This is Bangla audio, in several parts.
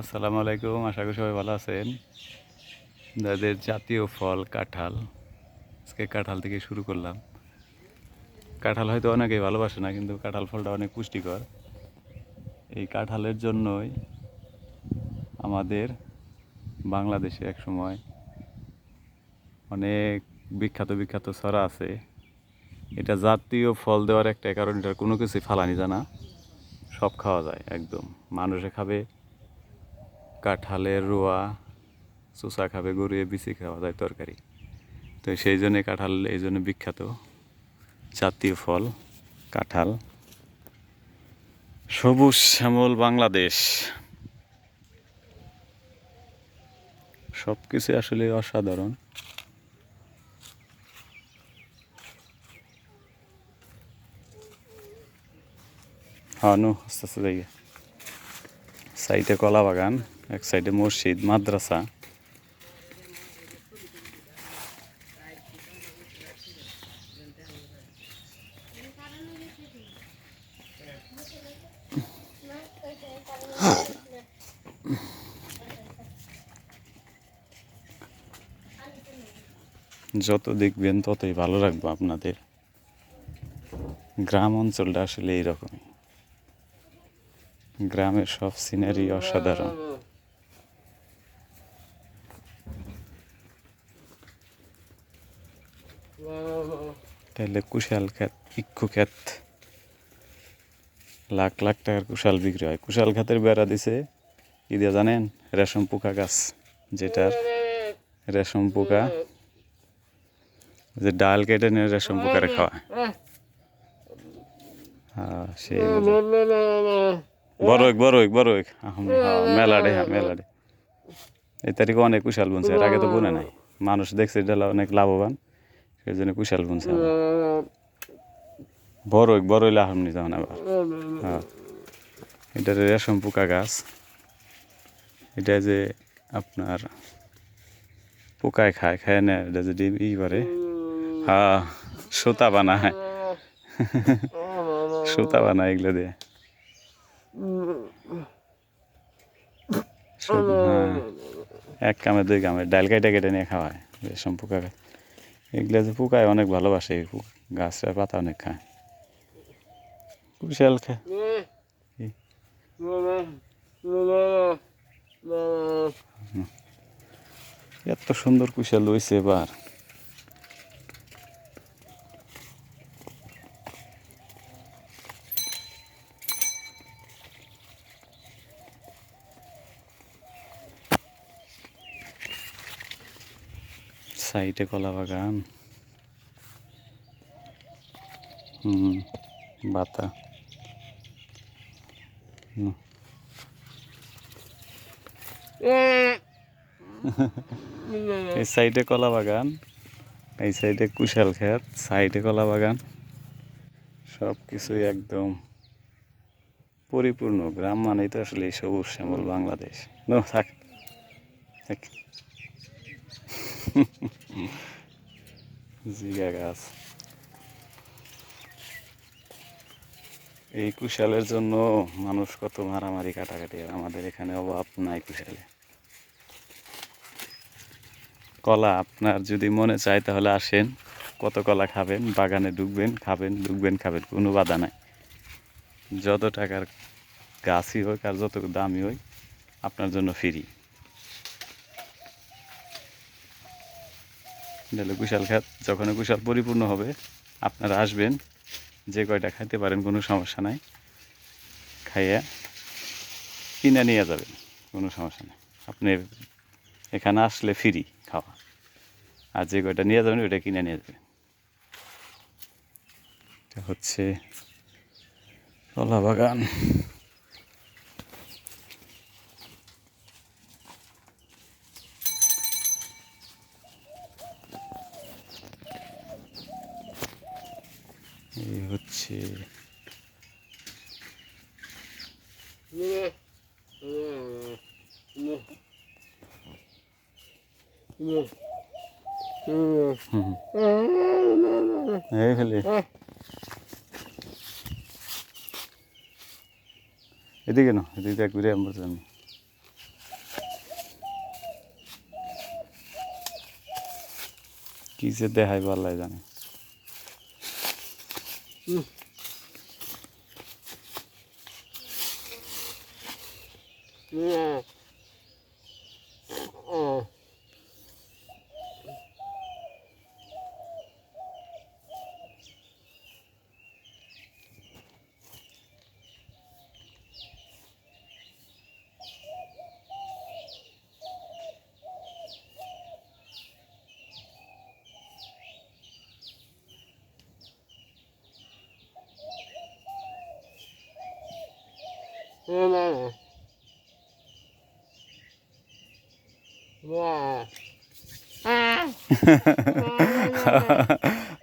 আসসালামু আলাইকুম, আশা করি সবাই ভালো আছেন। যাদের জাতীয় ফল কাঁঠাল, আজকে কাঁঠাল থেকে শুরু করলাম। কাঁঠাল হয়তো অনেকেই ভালোবাসে না, কিন্তু কাঁঠাল ফলটা অনেক পুষ্টিকর। এই কাঁঠালের জন্যই আমাদের বাংলাদেশে এক সময় অনেক বিখ্যাত বিখ্যাত ছড়া আছে। এটা জাতীয় ফল দেওয়ার একটা কারণ, এটার কোনো কিছুই ফালানি জানা, সব খাওয়া যায় একদম। মানুষে খাবে কাঁঠালের রোয়া, চোষা খাবে, গরুয়ে বিচি খাওয়া যায় তরকারি। তো সেই জন্যে কাঁঠাল এই জন্য বিখ্যাত। জাতীয় ফল কাঁঠাল, সবুজ শ্যামল বাংলাদেশ, সব কিছু আসলে অসাধারণ। হানু আস্তে আস্তে জায়গা, সাইডে কলা বাগান, এক সাইডে মসজিদ মাদ্রাসা। যত দেখবেন ততই ভালো লাগবে আপনাদের। গ্রাম অঞ্চলটা আসলে এইরকমই, গ্রামের সব সিনারি অসাধারণ। তাহলে কুশাল ক্ষেত, ইক্ষু ক্ষেত, লাখ লাখ টাকার কুশাল বিক্রি হয়। কুশাল ক্ষেতের বেড়া দিছে কি দিয়ে জানেন? রেশম পোকা গাছ, যেটার রেশম পোকা, যে ডাল কেটে নিয়ে রেশম পোকারে খাওয়ায়। হ্যাঁ, সেই বড় বড় বড় মেলাডে, হ্যাঁ মেলাডে। এই তারিখে অনেক কুশাল বুনছে, এর আগে তো বুনে নাই। মানুষ দেখছে এটা অনেক লাভবান, সেই জন্য কুশাল বুনছে। বড় বড় হইলে আহমনি তখন আবার। হ্যাঁ, এটা রেশম পোকা গাছ। এটা যে আপনার পোকায় খায়, খায় না, এটা যদি ই করে, হ্যাঁ সুতা বানায়, সুতা বানায় এগুলো দিয়ে। হ্যাঁ, এক কামে দুই কামে, ডাল কেটে কেটে নিয়ে খাওয়ায় রেশম পোকা। এগুলো যে পোকায় অনেক ভালোবাসে, গাছের পাতা অনেক খায়। কুশাল খায়, এত সুন্দর কুশাল হয়েছে এবার। সাইডে কলা বাগান, বাতা, এই সাইডে কলা বাগান, এই সাইডে কুশাল ক্ষেত, সাইডে কলা বাগান, সব কিছুই একদম পরিপূর্ণ। গ্রাম মানেই তো আসলে সবুজ শ্যামল বাংলাদেশ। থাক থাক। জিগা গাছ, এই কুশালের জন্য মানুষ কত মারামারি কাটাকাটি, আর আমাদের এখানে অভাব নাই কুশালে। কলা আপনার যদি মনে চায় তাহলে আসেন, কত কলা খাবেন, বাগানে ঢুকবেন, খাবেন, ঢুকবেন, খাবেন, কোনো বাধা নাই। যত টাকার গাছই হোক আর যত দামি হোক, আপনার জন্য ফ্রি। তাহলে কুশাল খাত, যখন কুশাল পরিপূর্ণ হবে আপনারা আসবেন, যে কয়টা খাইতে পারেন কোনো সমস্যা নাই, খাইয়া কিনে নিয়ে যাবেন, কোনো সমস্যা নেই। আপনি এখানে আসলে ফ্রি খাওয়া, আর যে কয়টা নিয়ে যাবেন ওইটা কিনে নিয়ে যাবেন। এটা হচ্ছে কলা বাগান। এই হচ্ছে এই ফেলে এদিকে না, এদিকে ঘুরে আমরা জানি। কি যে দেখাই আল্লাহ জানে।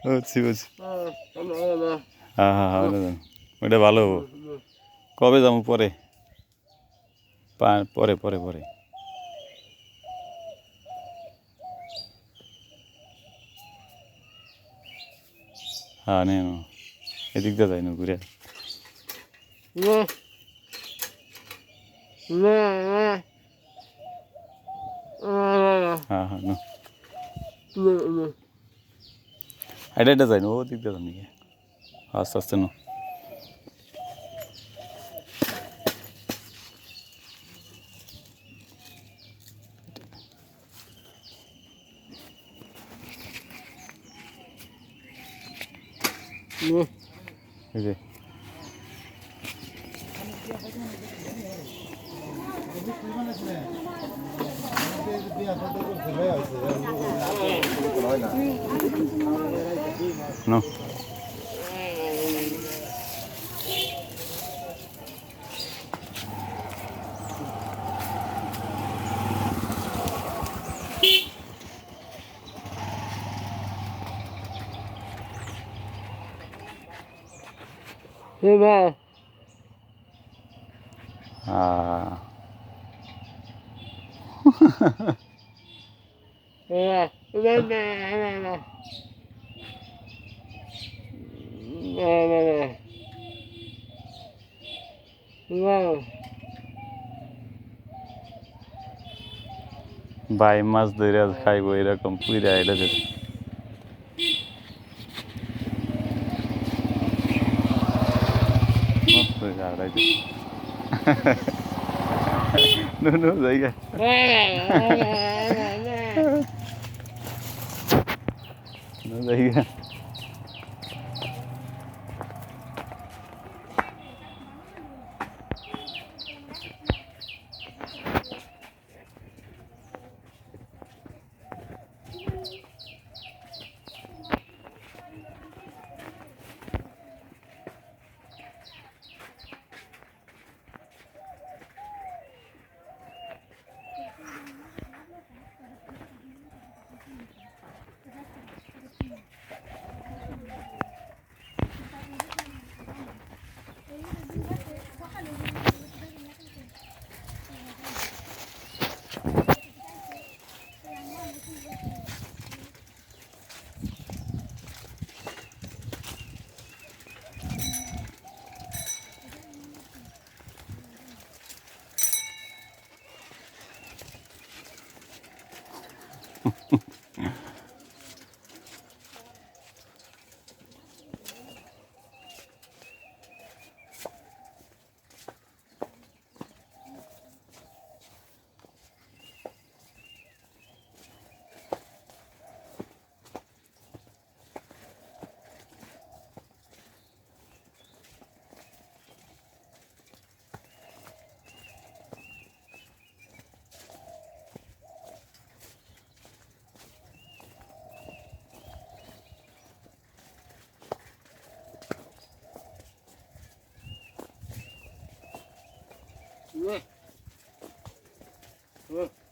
বুঝছি বুঝছি। হ্যাঁ হ্যাঁ হ্যাঁ ওটা ভালো হবো। কবে যাবো পরে? পরে পরে পরে। হ্যাঁ নে এদিক দিয়ে যাই না ঘুরে। হ্যাঁ হ্যাঁ এটা এটা যাই না ও দিক দিয়ে যান নাকি? আস্তে আস্তে না। এই যে No. Ah. ভাই মাছ ধরে খাইবো এরকম পুইরা এটা যেতে নুনু জায়গা জায়গা Ủa. Ủa.